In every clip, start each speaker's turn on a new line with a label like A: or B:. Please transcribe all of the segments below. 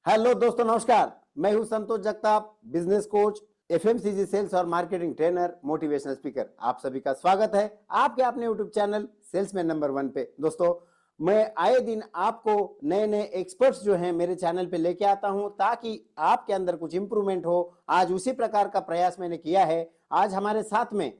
A: Hello दोस्तों, नमस्कार। मैं हूं Santosh Jagtap, business coach, FMCG sales और मार्केटिंग ट्रेनर, मोटिवेशनल स्पीकर। आप सभी का स्वागत है आपके अपने यूट्यूब चैनल सेल्समैन नंबर 1 पे। दोस्तों, मैं आए दिन आपको नए नए एक्सपर्ट्स जो हैं मेरे चैनल पे लेके आता हूं ताकि आपके अंदर कुछ इंप्रूवमेंट हो। आज उसी प्रकार का प्रयास मैंने किया है। आज हमारे साथ में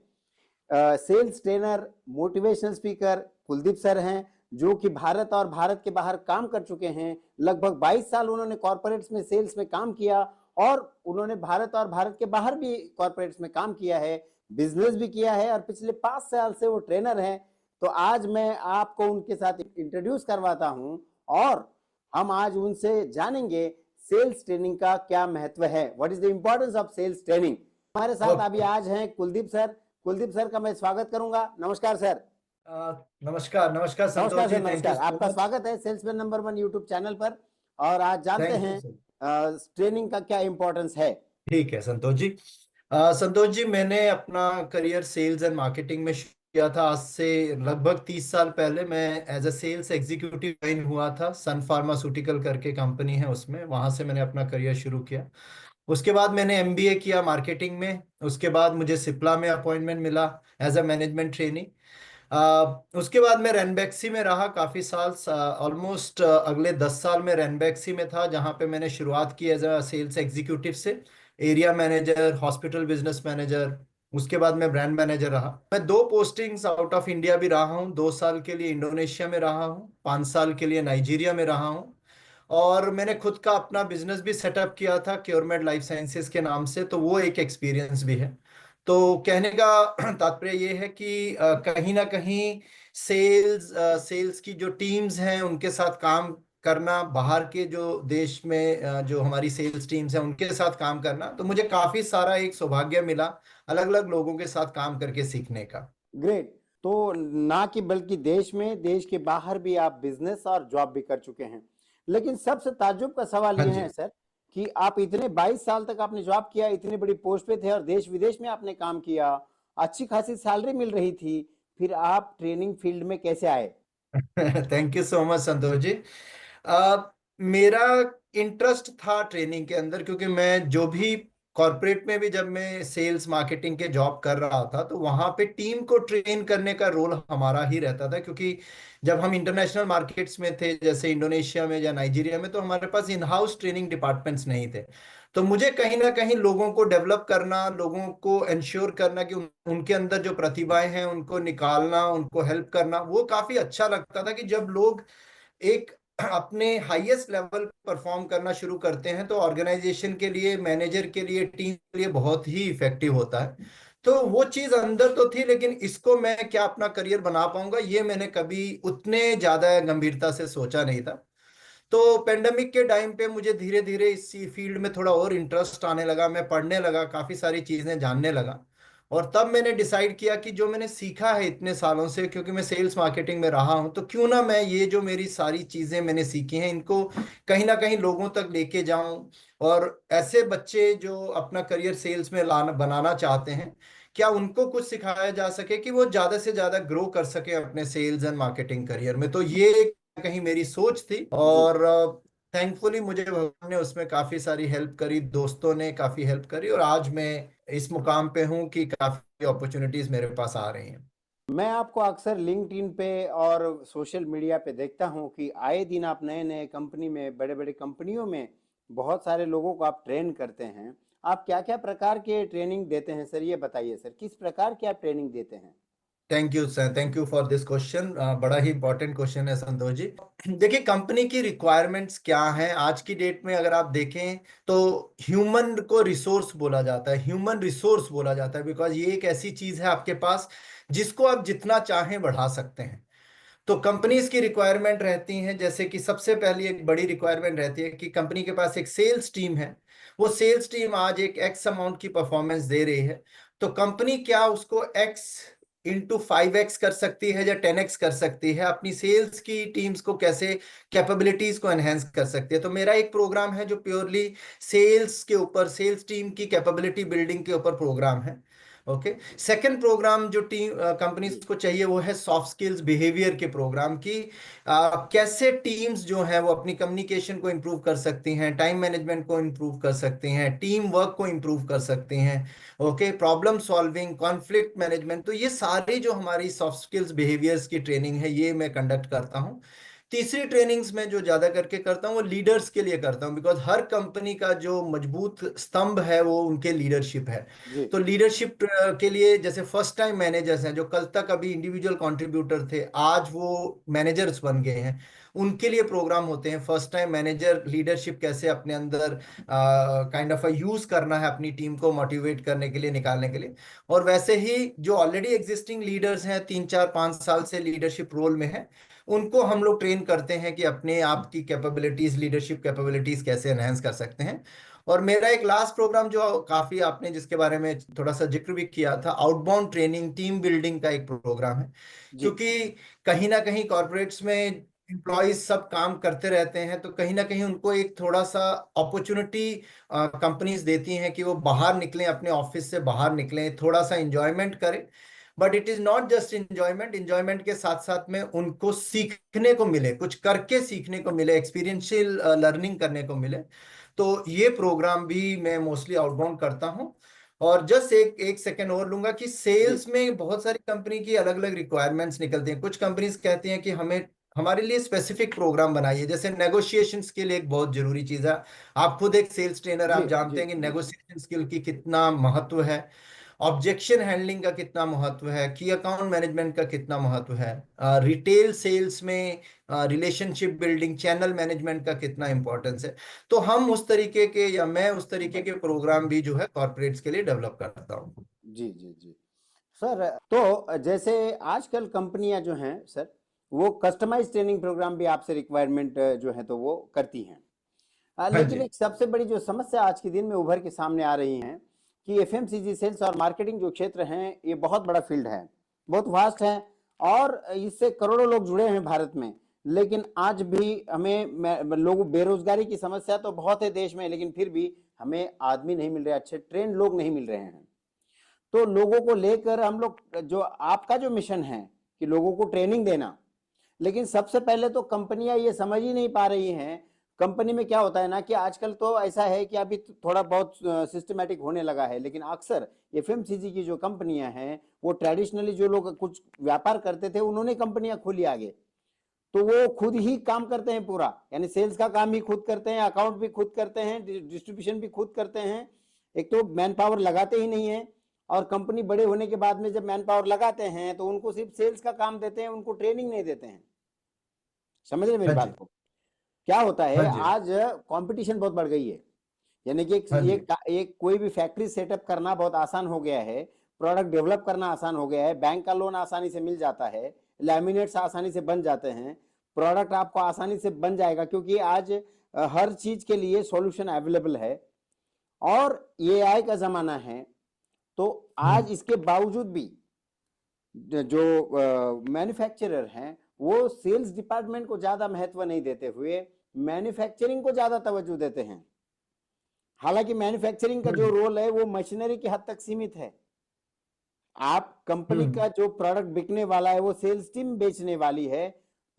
A: sales trainer, motivational speaker Kuldeep sir हैं, जो कि भारत और भारत के बाहर काम कर चुके हैं। लगभग 22 साल उन्होंने कॉर्पोरेट्स में सेल्स में काम किया और उन्होंने भारत और भारत के बाहर भी कॉर्पोरेट्स में काम किया है, बिजनेस भी किया है और पिछले 5 साल से वो ट्रेनर हैं। तो आज मैं आपको उनके साथ इंट्रोड्यूस करवाता हूं और हम आज उनसे जानेंगे सेल्स ट्रेनिंग का क्या महत्व है, what is the importance of sales training. हमारे साथ अभी आज हैं कुलदीप सर। कुलदीप सर का मैं स्वागत करूंगा। नमस्कार सर।
B: नमस्कार नमस्कार संतोष
A: नमस्कार
B: जी,
A: सर,
B: थैंक यू
A: नमस्कार।
B: सो
A: आपका
B: मच।
A: स्वागत है सेल्समैन नंबर 1 यूट्यूब चैनल पर। और आज जानते
B: थैंक यू
A: हैं
B: सर।
A: ट्रेनिंग का क्या इंपॉर्टेंस है।
B: ठीक है संतोष जी। संतोष जी, मैंने अपना करियर सेल्स एंड मार्केटिंग में शुरू किया था। आज से लगभग 30 साल पहले मैं as a sales executive join हुआ था। सन फार्मास्यूटिकल करके कंपनी है, उसमें वहां से मैंने अपना करियर शुरू किया। उसके बाद मैंने एमबीए किया मार्केटिंग में। उसके बाद मुझे सिप्ला में अपॉइंटमेंट मिला एज अ मैनेजमेंट ट्रेनी। उसके बाद मैं रेनबैक्सी में रहा काफी साल, ऑलमोस्ट अगले 10 साल में रेनबैक्सी में था, जहां पे मैंने शुरुआत की एज अ सेल्स एग्जीक्यूटिव से। Area manager, hospital business manager. उसके बाद मैं ब्रांड मैनेजर रहा। मैं 2 पोस्टिंग्स आउट ऑफ इंडिया भी रहा हूँ। 2 साल के लिए इंडोनेशिया में रहा हूँ, 5 साल के लिए नाइजीरिया में रहा हूँ। और मैंने खुद का अपना बिजनेस भी सेटअप किया था क्योरमेड लाइफ साइंसेज के नाम से, तो वो एक एक्सपीरियंस भी है। तो कहने का तात्पर्य ये है कि कहीं ना कहीं सेल्स की जो टीम्स हैं उनके साथ काम करना, बाहर के जो देश में जो हमारी सेल्स टीम्स हैं उनके साथ काम करना, तो मुझे काफी सारा एक सौभाग्य मिला अलग अलग लोगों के साथ काम करके सीखने का।
A: ग्रेट। तो ना कि बल्कि देश में, देश के बाहर भी आप बिजनेस और जॉब भी कर चुके हैं। लेकिन सबसे ताज्जुब का सवाल
B: हाँ
A: ये है
B: जी।
A: सर कि आप इतने 22 साल तक आपने जॉब किया, इतनी बड़ी पोस्ट पे थे और देश विदेश में आपने काम किया, अच्छी खासी सैलरी मिल रही थी, फिर आप ट्रेनिंग फील्ड में कैसे आए।
B: Thank you so much Santosh ji. मेरा इंटरेस्ट था ट्रेनिंग के अंदर, क्योंकि मैं जो भी कॉरपोरेट में भी जब मैं सेल्स मार्केटिंग के जॉब कर रहा था तो वहां पे टीम को ट्रेन करने का रोल हमारा ही रहता था। क्योंकि जब हम इंटरनेशनल मार्केट्स में थे, जैसे इंडोनेशिया में या नाइजीरिया में, तो हमारे पास इन हाउस ट्रेनिंग डिपार्टमेंट्स नहीं थे। तो मुझे कहीं ना कहीं लोगों को डेवलप करना, लोगों को इंश्योर करना कि उनके अंदर जो प्रतिभाएं हैं उनको निकालना, उनको हेल्प करना, वो काफी अच्छा लगता था। कि जब लोग एक अपने हाईएस्ट लेवल परफॉर्म करना शुरू करते हैं तो ऑर्गेनाइजेशन के लिए, मैनेजर के लिए, टीम के लिए बहुत ही इफेक्टिव होता है। तो वो चीज अंदर तो थी, लेकिन इसको मैं क्या अपना करियर बना पाऊंगा, ये मैंने कभी उतने ज्यादा गंभीरता से सोचा नहीं था। तो पेंडेमिक के टाइम पे मुझे धीरे धीरे इसी फील्ड में थोड़ा और इंटरेस्ट आने लगा। मैं पढ़ने लगा, काफी सारी चीजें जानने लगा। और तब मैंने डिसाइड किया कि जो मैंने सीखा है इतने सालों से, क्योंकि मैं सेल्स मार्केटिंग में रहा हूं, तो क्यों ना मैं ये जो मेरी सारी चीजें मैंने सीखी हैं इनको कहीं ना कहीं लोगों तक लेके जाऊं। और ऐसे बच्चे जो अपना करियर सेल्स में लाना बनाना चाहते हैं, क्या उनको कुछ सिखाया जा सके कि वो ज्यादा से ज्यादा ग्रो कर सके अपने सेल्स एंड मार्केटिंग करियर में। तो ये कहीं मेरी सोच थी।
A: जी।
B: और थैंकफुली मुझे भगवान ने उसमें काफी सारी हेल्प करी, दोस्तों ने काफी हेल्प करी, और आज मैं इस मुकाम पे हूँ कि काफी अपॉर्चुनिटीज मेरे पास आ रही हैं।
A: मैं आपको अक्सर लिंक्डइन पे और सोशल मीडिया पे देखता हूँ कि आए दिन आप नए नए कंपनी में, बड़े बड़े कंपनियों में बहुत सारे लोगों को आप ट्रेन करते हैं। आप क्या क्या प्रकार के ट्रेनिंग देते हैं सर, ये बताइए सर, किस प्रकार की आप ट्रेनिंग देते हैं।
B: Thank you sir, thank you for this question. बड़ा ही इंपॉर्टेंट क्वेश्चन है संतोष जी। देखिए, कंपनी की रिक्वायरमेंट्स क्या हैं आज की डेट में, अगर आप देखें तो ह्यूमन को रिसोर्स बोला जाता है, ह्यूमन रिसोर्स बोला जाता है, बिकॉज ये एक ऐसी चीज है आपके पास जिसको आप जितना चाहें बढ़ा सकते हैं। तो कंपनीज की रिक्वायरमेंट रहती हैं, जैसे कि सबसे पहली एक बड़ी रिक्वायरमेंट रहती है कि कंपनी के पास एक सेल्स टीम है। वो सेल्स टीम आज एक एक्स अमाउंट की परफॉर्मेंस दे रही है, तो कंपनी क्या उसको एक्स इंटू 5x कर सकती है या 10x कर सकती है, अपनी सेल्स की टीम्स को कैसे कैपेबिलिटीज को एनहेंस कर सकती है। तो मेरा एक प्रोग्राम है जो प्योरली सेल्स के ऊपर, सेल्स टीम की कैपेबिलिटी बिल्डिंग के ऊपर प्रोग्राम है। ओके। सेकंड प्रोग्राम जो टीम कंपनीज
A: जी
B: को चाहिए वो है सॉफ्ट स्किल्स बिहेवियर के प्रोग्राम की, कैसे टीम्स जो है वो अपनी कम्युनिकेशन को इम्प्रूव कर सकती हैं, टाइम मैनेजमेंट को इम्प्रूव कर सकती हैं, टीम वर्क को इम्प्रूव कर सकती हैं, okay, problem solving, conflict management. तो ये सारी जो हमारी सॉफ्ट स्किल्स बिहेवियर्स की ट्रेनिंग है ये मैं कंडक्ट करता हूँ। तीसरी ट्रेनिंग्स में जो ज्यादा करके करता हूँ वो लीडर्स के लिए करता हूँ, बिकॉज हर कंपनी का जो मजबूत स्तंभ है वो उनके लीडरशिप है।
A: जी
B: तो लीडरशिप के लिए जैसे फर्स्ट टाइम मैनेजर्स हैं जो कल तक अभी इंडिविजुअल कंट्रीब्यूटर थे, आज वो मैनेजर्स बन गए हैं, उनके लिए प्रोग्राम होते हैं। फर्स्ट टाइम मैनेजर लीडरशिप कैसे अपने अंदर काइंड ऑफ यूज करना है अपनी टीम को मोटिवेट करने के लिए, निकालने के लिए। और वैसे ही जो ऑलरेडी एग्जिस्टिंग लीडर्स हैं, 3 4 5 साल से लीडरशिप रोल में है, उनको हम लोग ट्रेन करते हैं कि अपने आप की कैपेबिलिटीज, लीडरशिप कैपेबिलिटीज कैसे एनहेंस कर सकते हैं। और मेरा एक लास्ट प्रोग्राम जो काफी आपने जिसके बारे में थोड़ा सा जिक्र भी किया था, आउटबाउंड ट्रेनिंग टीम बिल्डिंग का एक प्रोग्राम है।
A: जी
B: क्योंकि कहीं ना कहीं कॉर्पोरेट्स में एम्प्लॉयज सब काम करते रहते हैं, तो कहीं ना कहीं उनको एक थोड़ा सा अपॉर्चुनिटी कंपनीज देती हैं कि वो बाहर निकलें, अपने ऑफिस से बाहर निकलें, थोड़ा सा इंजॉयमेंट करें। But it is not just enjoyment, enjoyment के साथ साथ में उनको सीखने को मिले, कुछ करके सीखने को मिले, एक्सपीरियंशियल लर्निंग करने को मिले। तो ये प्रोग्राम भी मैं मोस्टली आउटबाउंड करता हूँ। और जस्ट एक एक सेकेंड और लूंगा कि
A: जी
B: सेल्स में बहुत सारी कंपनी की अलग अलग रिक्वायरमेंट्स निकलती हैं। कुछ कंपनीज कहती हैं कि हमें हमारे लिए स्पेसिफिक प्रोग्राम बनाइए, जैसे नेगोशिएशन स्किल एक बहुत जरूरी चीज है। आप खुद एक सेल्स ट्रेनर,
A: जी
B: आप जानते
A: जी
B: हैं कि
A: जी
B: नेगोशिएशन स्किल की कितना महत्व है, ऑब्जेक्शन हैंडलिंग का कितना महत्व है, की अकाउंट मैनेजमेंट का कितना महत्व है, रिटेल सेल्स में रिलेशनशिप बिल्डिंग, चैनल मैनेजमेंट का कितना इंपॉर्टेंस है। तो हम उस तरीके के, या मैं उस तरीके के प्रोग्राम भी जो है कॉर्पोरेट्स के लिए डेवलप करता हूँ।
A: जी जी जी सर, तो जैसे आजकल कंपनियां जो हैं सर, वो कस्टमाइज ट्रेनिंग प्रोग्राम भी आपसे रिक्वायरमेंट जो है तो वो करती हैं।
B: हाँ
A: लेकिन
B: जी।
A: एक सबसे बड़ी जो समस्या आज के दिन में उभर के सामने आ रही है कि एफएमसीजी सेल्स और मार्केटिंग जो क्षेत्र हैं ये बहुत बड़ा फील्ड है, बहुत वास्ट है, और इससे करोड़ों लोग जुड़े हैं भारत में। लेकिन आज भी हमें लोग, बेरोजगारी की समस्या तो बहुत है देश में, लेकिन फिर भी हमें आदमी नहीं मिल रहे, अच्छे ट्रेंड लोग नहीं मिल रहे हैं। तो लोगों को लेकर हम लोग, जो आपका जो मिशन है कि लोगों को ट्रेनिंग देना, लेकिन सबसे पहले तो कंपनियां ये समझ ही नहीं पा रही हैं। कंपनी में क्या होता है ना कि आजकल तो ऐसा है कि अभी थोड़ा बहुत सिस्टमेटिक होने लगा है, लेकिन अक्सर एफएमसीजी की जो कंपनियां हैं वो ट्रेडिशनली जो लोग कुछ व्यापार करते थे उन्होंने कंपनियां खोली आगे, तो वो खुद ही काम करते हैं पूरा, यानी सेल्स का काम भी खुद करते हैं, अकाउंट भी खुद करते हैं, डिस्ट्रीब्यूशन भी खुद करते हैं। एक तो मैन पावर लगाते ही नहीं है, और कंपनी बड़े होने के बाद में जब मैन पावर लगाते हैं तो उनको सिर्फ सेल्स का काम देते हैं, उनको ट्रेनिंग नहीं देते हैं। समझ रहे मेरी
B: हाँ जी।
A: बात को? क्या होता है
B: हाँ जी।
A: आज, कंपटीशन बहुत बढ़ गई है, यानी कि
B: हाँ जी।
A: एक कोई भी फैक्ट्री सेटअप करना बहुत आसान हो गया है, प्रोडक्ट डेवलप करना आसान हो गया है, बैंक का लोन आसानी से मिल जाता है, लैमिनेट्स आसानी से बन जाते हैं, प्रोडक्ट आपको आसानी से बन जाएगा, क्योंकि आज हर चीज के लिए सॉल्यूशन अवेलेबल है, और एआई का जमाना है। तो
B: हम्म।
A: आज इसके बावजूद भी जो मैन्युफैक्चरर हैं वो सेल्स डिपार्टमेंट को ज्यादा महत्व नहीं देते हुए मैन्युफैक्चरिंग को ज्यादा तवज्जो देते हैं। हालांकि मैन्युफैक्चरिंग का जो
B: हम्म।
A: रोल है वो मशीनरी की हद तक सीमित है। आप कंपनी
B: हम्म।
A: का जो प्रोडक्ट बिकने वाला है वो सेल्स टीम बेचने वाली है,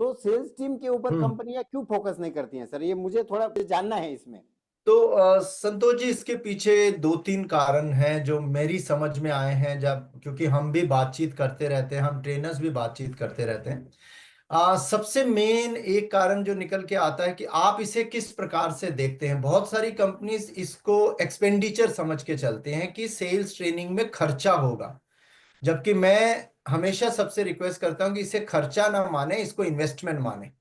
A: तो सेल्स टीम के ऊपर
B: हम्म।
A: कंपनियां क्यों फोकस नहीं करती हैं सर? ये मुझे थोड़ा जानना है इसमें।
B: तो संतोष जी, इसके पीछे 2 3 कारण हैं जो मेरी समझ में आए हैं, जब क्योंकि हम भी बातचीत करते रहते हैं, हम ट्रेनर्स भी बातचीत करते रहते हैं। सबसे मेन एक कारण जो निकल के आता है कि आप इसे किस प्रकार से देखते हैं। बहुत सारी कंपनीज इसको एक्सपेंडिचर समझ के चलते हैं कि सेल्स ट्रेनिंग में खर्चा होगा, जबकि मैं हमेशा सबसे रिक्वेस्ट करता हूं कि इसे खर्चा ना माने, इसको इन्वेस्टमेंट माने।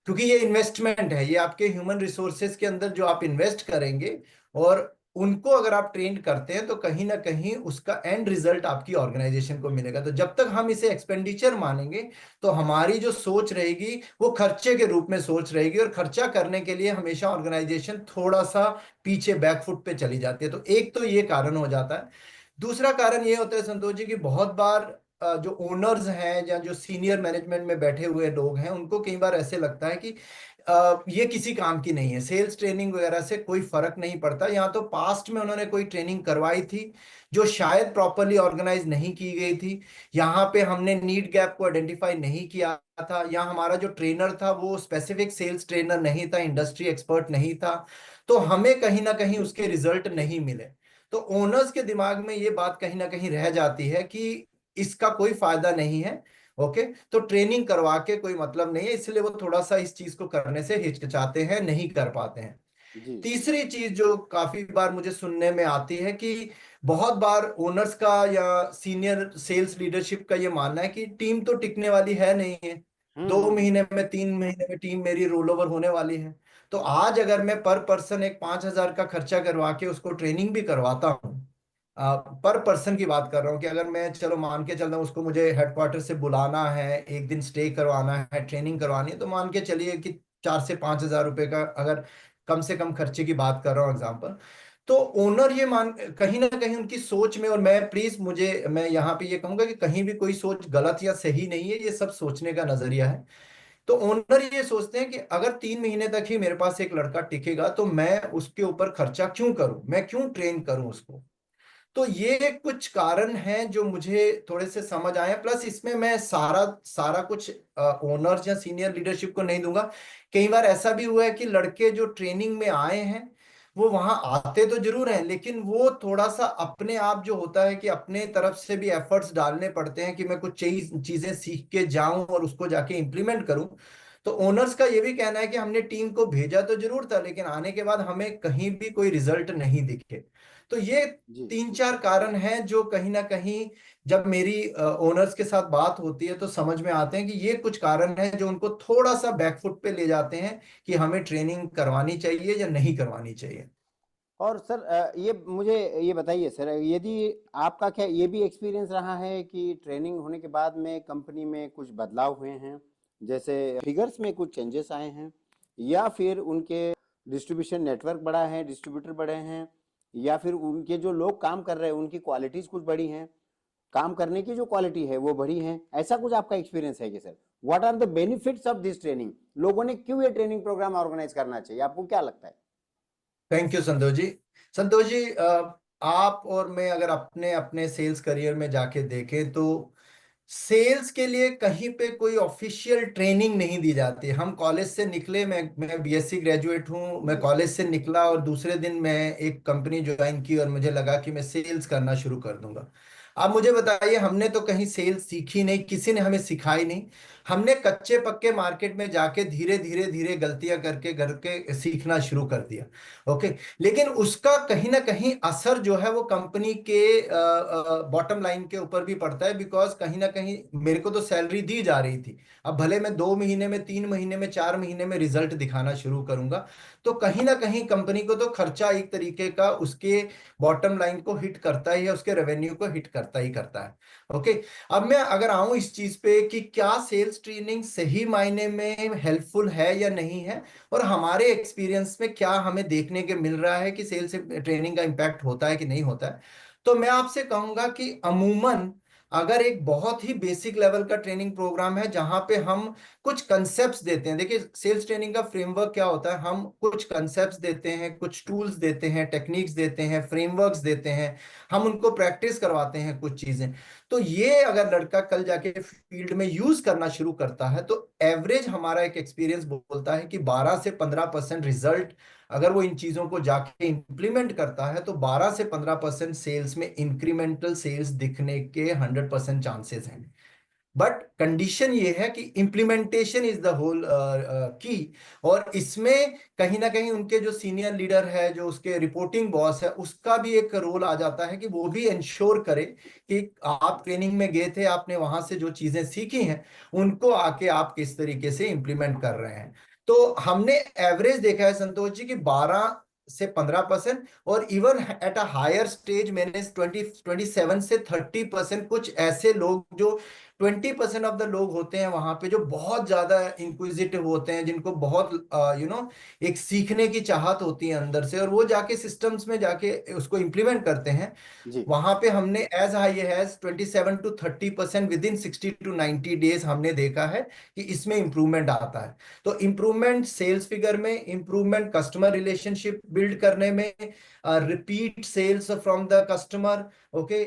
B: क्योंकि ये इन्वेस्टमेंट है, ये आपके ह्यूमन रिसोर्सेज के अंदर जो आप इन्वेस्ट करेंगे, और उनको अगर आप ट्रेन करते हैं तो कहीं ना कहीं उसका एंड रिजल्ट आपकी ऑर्गेनाइजेशन को मिलेगा। तो जब तक हम इसे एक्सपेंडिचर मानेंगे तो हमारी जो सोच रहेगी वो खर्चे के रूप में सोच रहेगी, और खर्चा करने के लिए हमेशा ऑर्गेनाइजेशन थोड़ा सा पीछे बैकफुट पे चली जाती है। तो एक तो ये कारण हो जाता है। दूसरा कारण ये होता है संतोष जी कि बहुत बार जो ओनर्स हैं या जो सीनियर मैनेजमेंट में बैठे हुए लोग हैं, उनको कई बार ऐसे लगता है कि ये किसी काम की नहीं है। सेल्स ट्रेनिंग वगैरह से कोई फर्क नहीं पड़ता। यहाँ तो पास्ट में उन्होंने कोई ट्रेनिंग करवाई थी जो शायद प्रॉपरली ऑर्गेनाइज नहीं की गई थी। यहाँ पे हमने नीड गैप को आइडेंटिफाई नहीं किया था, या हमारा जो ट्रेनर था वो स्पेसिफिक सेल्स ट्रेनर नहीं था, इंडस्ट्री एक्सपर्ट नहीं था, तो हमें कहीं ना कहीं उसके रिजल्ट नहीं मिले। तो ओनर्स के दिमाग में ये बात कहीं ना कहीं रह जाती है कि इसका कोई फायदा नहीं है। ओके, तो ट्रेनिंग करवा के कोई मतलब नहीं है, इसलिए वो थोड़ा सा इस चीज को करने से हिचकिचाते हैं, नहीं कर पाते हैं।
A: जी।
B: तीसरी चीज जो काफी बार मुझे सुनने में आती है कि बहुत बार ओनर्स का या सीनियर सेल्स लीडरशिप का ये मानना है कि टीम तो टिकने वाली है नहीं है, दो
A: हम्म।
B: महीने में 3 महीने में टीम मेरी रोल ओवर होने वाली है। तो आज अगर मैं पर पर्सन एक 5,000 का खर्चा करवा के उसको ट्रेनिंग भी करवाता हूँ, पर पर्सन की बात कर रहा हूँ, कि अगर मैं चलो मान के चल रहा हूँ उसको मुझे हेडक्वार्टर से बुलाना है, एक दिन स्टे करवाना है, ट्रेनिंग करवानी है, तो मान के चलिए कि 4 से 5 हजार रुपए का अगर कम से कम खर्चे की बात कर रहा हूँ एग्जाम्पल। तो ओनर ये मान कहीं ना कहीं उनकी सोच में, और मैं प्लीज मुझे मैं यहाँ पे ये कहूंगा कि कहीं भी कोई सोच गलत या सही नहीं है, ये सब सोचने का नजरिया है। तो ओनर ये सोचते हैं कि अगर 3 महीने तक ही मेरे पास एक लड़का टिकेगा तो मैं उसके ऊपर खर्चा क्यों करूं, मैं क्यों ट्रेन करूं उसको। तो ये कुछ कारण हैं जो मुझे थोड़े से समझ आए हैं। प्लस इसमें मैं सारा सारा कुछ ओनर्स या सीनियर लीडरशिप को नहीं दूंगा। कई बार ऐसा भी हुआ है कि लड़के जो ट्रेनिंग में आए हैं वो वहां आते तो जरूर हैं, लेकिन वो थोड़ा सा अपने आप जो होता है कि अपने तरफ से भी एफर्ट्स डालने पड़ते हैं कि मैं कुछ चीजें सीख के जाऊं और उसको जाके इम्प्लीमेंट करूं। तो ओनर्स का ये भी कहना है कि हमने टीम को भेजा तो जरूर था, लेकिन आने के बाद हमें कहीं भी कोई रिजल्ट नहीं दिखे। तो ये
A: जी।
B: 3 4 कारण हैं जो कहीं ना कहीं जब मेरी ओनर्स के साथ बात होती है तो समझ में आते हैं कि ये कुछ कारण हैं जो उनको थोड़ा सा बैकफुट पे ले जाते हैं कि हमें ट्रेनिंग करवानी चाहिए या नहीं करवानी चाहिए।
A: और सर ये मुझे ये बताइए सर, यदि आपका क्या ये भी एक्सपीरियंस रहा है कि ट्रेनिंग होने के बाद में कंपनी में कुछ बदलाव हुए हैं, जैसे फिगर्स में कुछ चेंजेस आए हैं, या फिर उनके डिस्ट्रीब्यूशन नेटवर्क बढ़ा है, डिस्ट्रीब्यूटर बढ़े हैं, या फिर उनके जो लोग काम कर रहे हैं उनकी क्वालिटीज कुछ बढ़ी हैं, काम करने की जो क्वालिटी है वो बढ़ी है, ऐसा कुछ आपका एक्सपीरियंस है कि sir? What are the benefits of this training? लोगों ने क्यों ये ट्रेनिंग प्रोग्राम ऑर्गेनाइज करना चाहिए, आपको क्या लगता है?
B: Thank you Santosh ji. संतोष जी, आप और मैं अगर अपने अपने सेल्स करियर में जाके देखें तो सेल्स के लिए कहीं पे कोई ऑफिशियल ट्रेनिंग नहीं दी जाती। हम कॉलेज से निकले, मैं बीएससी ग्रेजुएट हूँ, मैं कॉलेज से निकला और दूसरे दिन मैं एक कंपनी ज्वाइन की और मुझे लगा कि मैं सेल्स करना शुरू कर दूंगा। आप मुझे बताइए, हमने तो कहीं सेल्स सीखी नहीं, किसी ने हमें सिखाई नहीं। हमने कच्चे पक्के मार्केट में जाके धीरे धीरे धीरे गलतियां करके करके सीखना शुरू कर दिया। ओके, लेकिन उसका कहीं ना कहीं असर जो है वो कंपनी के बॉटम लाइन के ऊपर भी पड़ता है, बिकॉज कहीं ना कहीं मेरे को तो सैलरी दी जा रही थी। अब भले मैं 2 महीने में, 3 महीने में, 4 महीने में रिजल्ट दिखाना शुरू करूंगा, तो कहीं ना कहीं कंपनी को तो खर्चा एक तरीके का उसके बॉटम लाइन को हिट करता ही है, उसके रेवेन्यू को हिट करता ही करता है। ओके, अब मैं अगर आऊं इस चीज पे कि क्या सेल्स ट्रेनिंग सही मायने में हेल्पफुल है या नहीं है, और हमारे एक्सपीरियंस में क्या हमें देखने के मिल रहा है कि सेल्स ट्रेनिंग का इम्पैक्ट होता है कि नहीं होता है, तो मैं आपसे कहूंगा कि अमूमन अगर एक बहुत ही बेसिक लेवल का ट्रेनिंग प्रोग्राम है जहां पे हम कुछ कंसेप्ट्स देते हैं। देखिए, सेल्स ट्रेनिंग का फ्रेमवर्क क्या होता है, हम कुछ कंसेप्ट्स देते हैं, कुछ टूल्स देते हैं, टेक्निक्स देते हैं, फ्रेमवर्क्स देते हैं, हम उनको प्रैक्टिस करवाते हैं कुछ चीजें। तो ये अगर लड़का कल जाके फील्ड में यूज करना शुरू करता है तो एवरेज हमारा एक एक्सपीरियंस बोलता है कि 12 से 15% रिजल्ट अगर वो इन चीजों को जाके इंप्लीमेंट करता है तो 12 से 15% सेल्स में इंक्रीमेंटल सेल्स दिखने के 100% चांसेस हैं। बट कंडीशन ये है कि इम्प्लीमेंटेशन इज द होल की। और इसमें कहीं ना कहीं उनके जो सीनियर लीडर है, जो उसके रिपोर्टिंग बॉस है, उसका भी एक रोल आ जाता है कि वो भी इंश्योर करे कि आप ट्रेनिंग में गए थे, आपने वहां से जो चीजें सीखी हैं उनको आके आप किस तरीके से इंप्लीमेंट कर रहे हैं। तो हमने एवरेज देखा है संतोष जी कि 12 से 15%, और even at a higher stage मैंने 27 से 30% कुछ ऐसे लोग जो 20% ऑफ द लोग होते हैं वहां पे जो बहुत ज्यादा इंक्विजिटिव होते हैं, जिनको बहुत एक सीखने की चाहत होती है अंदर से, और वो जाके सिस्टम्स में जाके उसको इम्प्लीमेंट करते हैं।
A: जी।
B: वहां पे हमने as high as 27 to 30% within 60 to 90 days हमने देखा है कि इसमें इंप्रूवमेंट आता है। तो इंप्रूवमेंट सेल्स फिगर में, इंप्रूवमेंट कस्टमर रिलेशनशिप बिल्ड करने में, repeat sales from the customer, okay,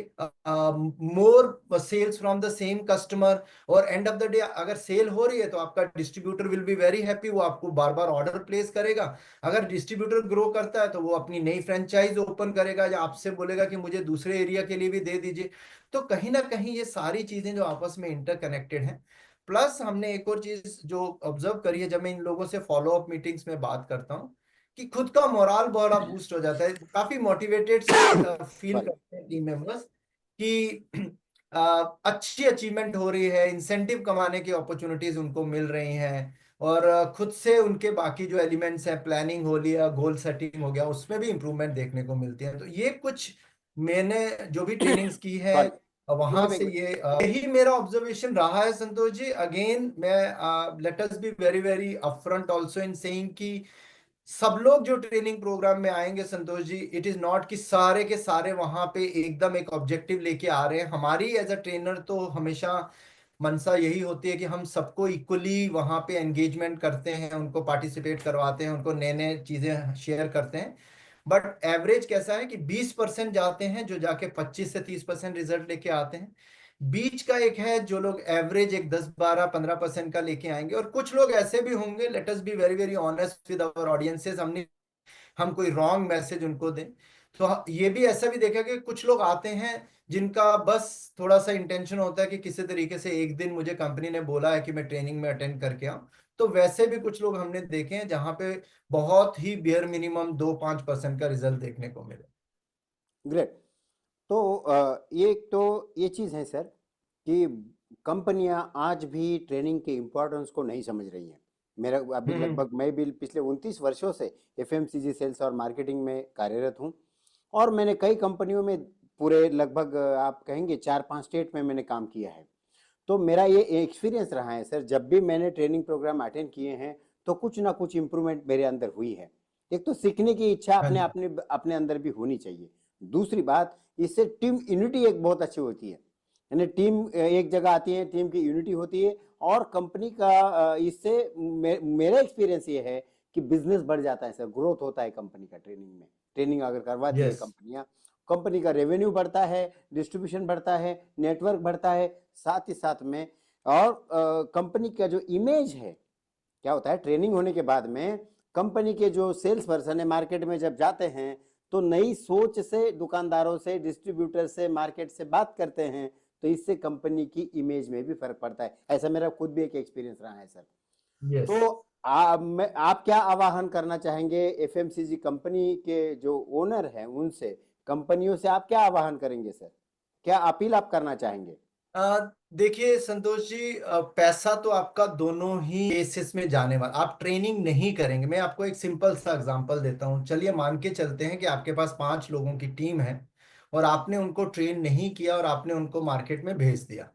B: more sales from the same customer, और एंड ऑफ द डे अगर सेल हो रही है तो आपका distributor will be very happy, वो आपको बार बार ऑर्डर प्लेस करेगा। अगर डिस्ट्रीब्यूटर ग्रो करता है तो वो अपनी नई फ्रेंचाइज ओपन करेगा या आपसे बोलेगा कि मुझे दूसरे एरिया के लिए भी दे दीजिए। तो कहीं ना कहीं ये सारी चीजें जो आपस में इंटरकनेक्टेड हैं। प्लस हमने एक और चीज जो ऑब्जर्व करी है जब मैं इन लोगों से फॉलो अप मीटिंग्स में बात करता हूँ, कि खुद का मोराल बड़ा बूस्ट हो जाता है, काफी मोटिवेटेड से फील
A: सॉरी।
B: करते हैं टीम मेंबर्स कि अच्छी अचीवमेंट हो रही है, इंसेंटिव कमाने की अपॉर्चुनिटीज उनको मिल रही हैं, और खुद से उनके बाकी जो एलिमेंट्स हैं, प्लानिंग हो लिया, गोल सेटिंग हो गया, उसमें भी इंप्रूवमेंट देखने को मिलती है। तो ये कुछ मैंने जो भी ट्रेनिंग्स की है
A: सॉरी,
B: वहां
A: मतलब एक
B: से
A: मिनट।
B: ये यही मेरा ऑब्जर्वेशन रहा है संतोष जी। अगेन मैं late us be very very upfront also in saying कि सब लोग जो ट्रेनिंग प्रोग्राम में आएंगे Santosh ji, it is not कि सारे के सारे वहां पे एकदम एक ऑब्जेक्टिव लेके आ रहे हैं। हमारी एज अ ट्रेनर तो हमेशा मनसा यही होती है कि हम सबको इक्वली वहां पे एंगेजमेंट करते हैं, उनको पार्टिसिपेट करवाते हैं, उनको नए नए चीजें शेयर करते हैं। बट एवरेज कैसा है कि 20% जाते हैं जो जाके 25 से 30% रिजल्ट लेके आते हैं। बीच का एक है जो लोग एवरेज एक 10 12 15% का लेके आएंगे, और कुछ लोग ऐसे भी होंगे, let us be very very honest with our audiences, हम कोई रॉन्ग मैसेज उनको दें। तो ये भी ऐसा भी देखा कि कुछ लोग आते हैं जिनका बस थोड़ा सा इंटेंशन होता है कि किसी तरीके से एक दिन मुझे कंपनी ने बोला है कि मैं ट्रेनिंग में अटेंड करके आऊं। तो वैसे भी कुछ लोग हमने देखे हैं जहां पे बहुत ही बियर मिनिमम 2 5% का रिजल्ट देखने को मिले।
A: ग्रेट। तो ये तो ये चीज़ है सर कि कंपनियां आज भी ट्रेनिंग के इम्पोर्टेंस को नहीं समझ रही हैं। मेरा अभी
B: हम्म।
A: लगभग मैं भी पिछले 29 वर्षों से एफएमसीजी सेल्स और मार्केटिंग में कार्यरत हूं, और मैंने कई कंपनियों में पूरे लगभग आप कहेंगे 4-5 स्टेट में मैंने काम किया है। तो मेरा ये एक्सपीरियंस रहा है सर, जब भी मैंने ट्रेनिंग प्रोग्राम अटेंड किए हैं तो कुछ ना कुछ इम्प्रूवमेंट मेरे अंदर हुई है। एक तो सीखने की इच्छा
B: हाँ
A: अपने
B: जी।
A: अपने अपने अंदर भी होनी चाहिए। दूसरी बात, इससे टीम यूनिटी एक बहुत अच्छी होती है, यानी टीम एक जगह आती है, टीम की यूनिटी होती है, और कंपनी का इससे मेरा एक्सपीरियंस ये है कि बिजनेस बढ़ जाता है सर, ग्रोथ होता है कंपनी का ट्रेनिंग में। ट्रेनिंग अगर करवाती है
B: यस।
A: कंपनियां, कंपनी का रेवेन्यू बढ़ता है, डिस्ट्रीब्यूशन बढ़ता है, नेटवर्क बढ़ता है, साथ ही साथ में और कंपनी का जो इमेज है, क्या होता है ट्रेनिंग होने के बाद में कंपनी के जो सेल्स पर्सन है मार्केट में जब जाते हैं तो नई सोच से दुकानदारों से, डिस्ट्रीब्यूटर से, मार्केट से बात करते हैं, तो इससे कंपनी की इमेज में भी फर्क पड़ता है। ऐसा मेरा खुद भी एक एक्सपीरियंस रहा है सर।
B: यस।
A: तो आप क्या आवाहन करना चाहेंगे एफएमसीजी कंपनी के जो ओनर हैं उनसे, कंपनियों से आप क्या आवाहन करेंगे सर, क्या अपील आप करना चाहेंगे?
B: आ, देखिए संतोष जी, पैसा तो आपका दोनों ही केसेस में जाने वाला, आप ट्रेनिंग नहीं करेंगे। मैं आपको एक सिंपल सा एग्जांपल देता हूँ। चलिए मान के चलते हैं कि आपके पास 5 लोगों की टीम है, और आपने उनको ट्रेन नहीं किया और आपने उनको मार्केट में भेज दिया।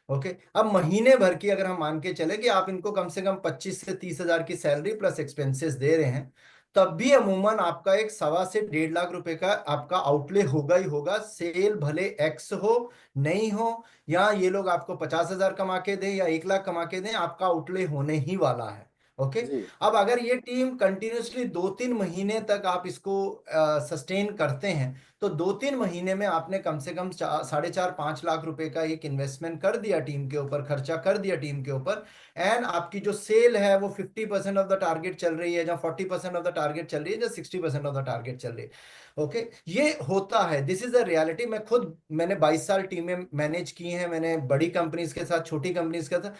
B: ओके, अब महीने भर की अगर हम मान के चले कि आप इनको कम से कम 25 से 30 हजार की सैलरी प्लस एक्सपेंसेस दे रहे हैं, तब भी अमूमन आपका एक 1.25 से 1.5 लाख रुपए का आपका आउटले होगा ही होगा। सेल भले एक्स हो, नहीं हो, या ये लोग आपको 50 हजार कमा के दें या 1 लाख कमा के दें, आपका आउटले होने ही वाला है। ओके।
A: जी।
B: अब अगर ये टीम कंटिन्यूसली 2 3 महीने तक आप इसको सस्टेन करते हैं, तो 2 3 महीने में आपने कम से कम 4.5 5 लाख रुपए का एक इन्वेस्टमेंट कर दिया टीम के ऊपर, खर्चा कर दिया टीम के ऊपर। एंड आपकी जो सेल है वो 50% ऑफ द टारगेट चल रही है, या 40% ऑफ द टारगेट चल रही है, या 60% ऑफ द टारगेट चल रही है। ओके, ये होता है, दिस इज अ रियलिटी। मैंने 22 साल टीमें मैनेज की हैं, मैंने बड़ी कंपनीज के साथ, छोटी कंपनीज के साथ।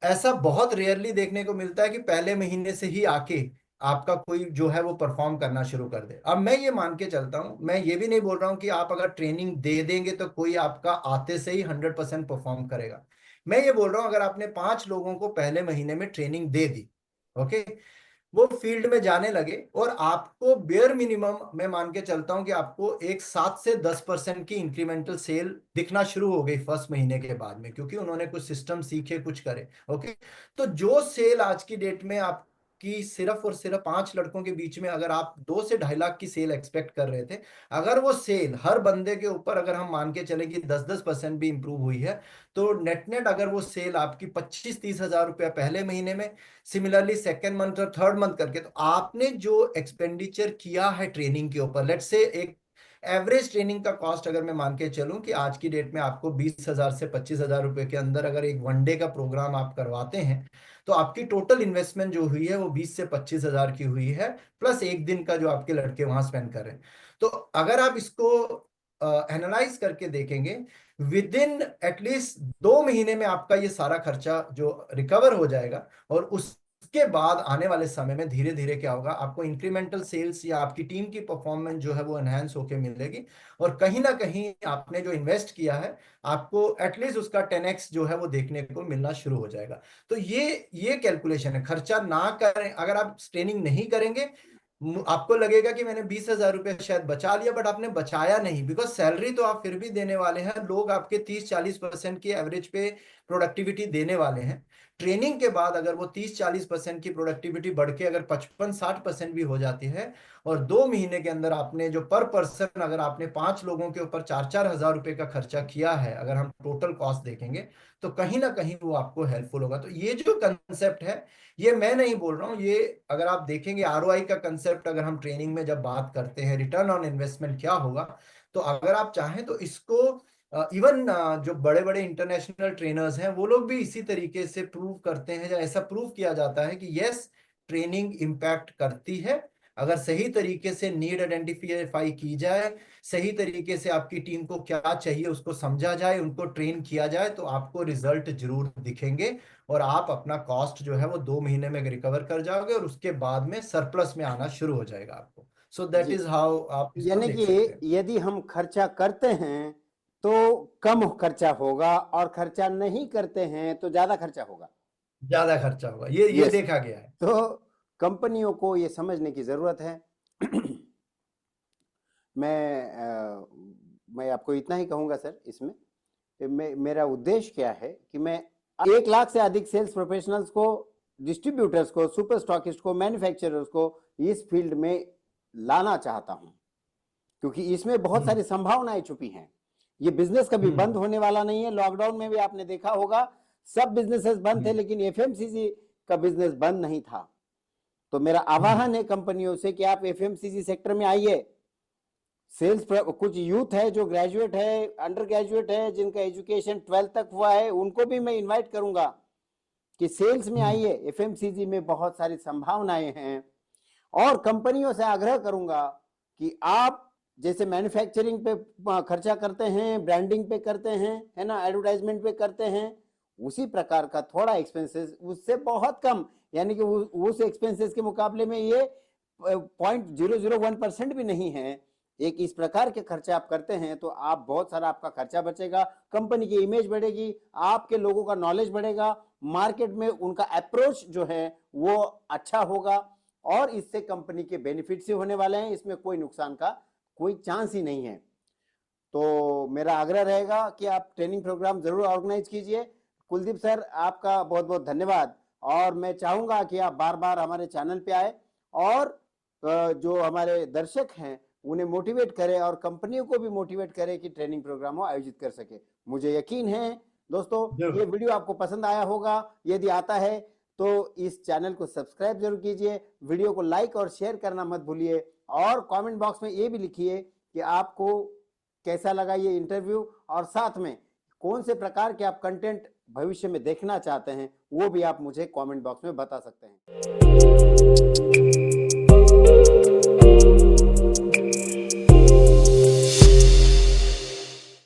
B: ऐसा बहुत रेयरली देखने को मिलता है कि पहले महीने से ही आके आपका कोई जो है वो परफॉर्म करना शुरू कर दे। अब मैं ये मान के चलता हूं, मैं ये भी नहीं बोल रहा हूं कि आप अगर ट्रेनिंग दे देंगे तो कोई आपका आते से ही 100% परफॉर्म करेगा। मैं ये बोल रहा हूं अगर आपने 5 लोगों को पहले महीने में ट्रेनिंग दे दी, ओके, वो फील्ड में जाने लगे और आपको बेयर मिनिमम मैं मान के चलता हूं कि आपको एक 7 से 10% की इंक्रीमेंटल सेल दिखना शुरू हो गई फर्स्ट महीने के बाद में, क्योंकि उन्होंने कुछ सिस्टम सीखे, कुछ करे। ओके, तो जो सेल आज की डेट में आपकी सिर्फ और सिर्फ 5 लड़कों के बीच में, अगर आप 2 से 2.5 लाख की सेल एक्सपेक्ट कर रहे थे, अगर वो सेल हर बंदे के ऊपर अगर हम मान के चले कि 10-10% भी इंप्रूव हुई है, तो नेट नेट अगर वो सेल आपकी 25-30 हज़ार रुपया पहले महीने में, सिमिलरली सेकेंड मंथ और थर्ड मंथ करके, तो आपने जो एक्सपेंडिचर किया है ट्रेनिंग के ऊपर, लेट्स से एक एवरेज ट्रेनिंग का कॉस्ट अगर मैं मान के चलूं कि आज की डेट में आपको 20 हज़ार से 25 हज़ार रुपए के अंदर अगर एक वनडे का प्रोग्राम आप करवाते हैं, तो आपकी टोटल इन्वेस्टमेंट जो हुई है वो 20 से 25 हज़ार की हुई है, प्लस एक दिन का जो आपके लड़के वहां स्पेंड कर रहे हैं। तो अगर आप इसको एनालाइज करके देखेंगे, विद इन एटलीस्ट 2 महीने में आपका ये सारा खर्चा जो रिकवर हो जाएगा, और उसके बाद आने वाले समय में धीरे धीरे क्या होगा, आपको इंक्रीमेंटल सेल्स या आपकी टीम की परफॉर्मेंस जो है वो एनहांस होके मिलेगी, और कहीं ना कहीं आपने जो इन्वेस्ट किया है आपको एटलीस्ट उसका 10x जो है वो देखने को मिलना शुरू हो जाएगा। तो ये कैलकुलेशन है। खर्चा ना करें, अगर आप ट्रेनिंग नहीं करेंगे, आपको लगेगा कि मैंने 20 हज़ार रुपये शायद बचा लिया, बट आपने बचाया नहीं, बिकॉज सैलरी तो आप फिर भी देने वाले हैं, लोग आपके 30-40% की एवरेज पे प्रोडक्टिविटी देने वाले हैं। ट्रेनिंग के बाद अगर वो 30-40% की प्रोडक्टिविटी बढ़ के अगर 55-60% भी हो जाती है, और 2 महीने के अंदर आपने जो पर पर्सन, अगर आपने 5 लोगों के ऊपर 4-4 हज़ार रुपये का खर्चा किया है, अगर हम टोटल कॉस्ट देखेंगे, तो कहीं ना कहीं वो आपको हेल्पफुल होगा। तो ये जो कंसेप्ट है, ये मैं नहीं बोल रहा हूँ, ये अगर आप देखेंगे आरओआई का कंसेप्ट, अगर हम ट्रेनिंग में जब बात करते हैं रिटर्न ऑन इन्वेस्टमेंट क्या होगा, तो अगर आप चाहें तो इसको इवन जो बड़े बड़े इंटरनेशनल ट्रेनर्स हैं वो लोग भी इसी तरीके से प्रूव करते हैं, या ऐसा प्रूव किया जाता है कि यस, ट्रेनिंग इम्पैक्ट करती है। अगर सही तरीके से नीड आइडेंटिफाई की जाए, सही तरीके से आपकी टीम को क्या चाहिए उसको समझा जाए, उनको ट्रेन किया जाए, तो आपको रिजल्ट जरूर दिखेंगे, और आप अपना कॉस्ट जो है वो 2 महीने में रिकवर कर जाओगे, और उसके बाद में सरप्लस में आना शुरू हो जाएगा आपको। सो दैट
A: जी,
B: इज हाउ आप इसको
A: यानी
B: देख
A: कि
B: सकते हैं।
A: यदि हम खर्चा करते हैं तो कम खर्चा होगा, और खर्चा नहीं करते हैं तो ज्यादा खर्चा होगा।
B: ज्यादा खर्चा होगा, ये
A: यस,
B: देखा गया है।
A: तो कंपनियों को ये समझने की जरूरत है। मैं आपको इतना ही कहूंगा सर, इसमें कि मेरा उद्देश्य क्या है कि मैं 1 लाख से अधिक सेल्स प्रोफेशनल्स को, डिस्ट्रीब्यूटर्स को, सुपर स्टॉकिस्ट को, मैन्युफैक्चरर्स को इस फील्ड में लाना चाहता हूं, क्योंकि इसमें बहुत
B: हम्म।
A: सारी संभावनाएं छुपी हैं। ये बिजनेस कभी बंद होने वाला नहीं है। लॉकडाउन में भी आपने देखा होगा सब बिजनेसेस बंद थे, लेकिन एफएमसीजी का बिजनेस बंद नहीं था। तो मेरा आह्वान है कंपनियों से कि आप एफएमसीजी सेक्टर में आइए। सेल्स कुछ यूथ है जो ग्रेजुएट है, अंडर ग्रेजुएट है, जिनका एजुकेशन 12th तक हुआ है, उनको भी मैं इनवाइट करूंगा कि सेल्स में आइए। एफएमसीजी में बहुत सारी संभावनाएं हैं, और कंपनियों से आग्रह करूंगा कि आप जैसे मैन्युफैक्चरिंग पे खर्चा करते हैं, ब्रांडिंग पे करते हैं, है ना, एडवर्टाइजमेंट पे करते हैं, उसी प्रकार का थोड़ा एक्सपेंसेस, उससे बहुत कम, यानी कि उस एक्सपेंसेस के मुकाबले में ये 0.001% भी नहीं है। एक इस प्रकार के खर्चे आप करते हैं तो आप बहुत सारा आपका खर्चा बचेगा, कंपनी की इमेज बढ़ेगी, आपके लोगों का नॉलेज बढ़ेगा, मार्केट में उनका अप्रोच जो है वो अच्छा होगा, और इससे कंपनी के बेनिफिट ही होने वाले हैं। इसमें कोई नुकसान का कोई चांस ही नहीं है। तो मेरा आग्रह रहेगा कि आप ट्रेनिंग प्रोग्राम जरूर ऑर्गेनाइज कीजिए। कुलदीप सर, आपका बहुत बहुत धन्यवाद, और मैं चाहूंगा कि आप बार बार हमारे चैनल पे आए, और जो हमारे दर्शक हैं उन्हें मोटिवेट करें, और कंपनियों को भी मोटिवेट करें कि ट्रेनिंग प्रोग्राम आयोजित कर सके। मुझे यकीन है दोस्तों ये
B: जरूर।
A: वीडियो आपको पसंद आया होगा। यदि आता है तो इस चैनल को सब्सक्राइब जरूर कीजिए, वीडियो को लाइक और शेयर करना मत भूलिए, और कमेंट बॉक्स में ये भी लिखिए कि आपको कैसा लगा ये इंटरव्यू, और साथ में कौन से प्रकार के आप कंटेंट भविष्य में देखना चाहते हैं वो भी आप मुझे कमेंट बॉक्स में बता सकते हैं।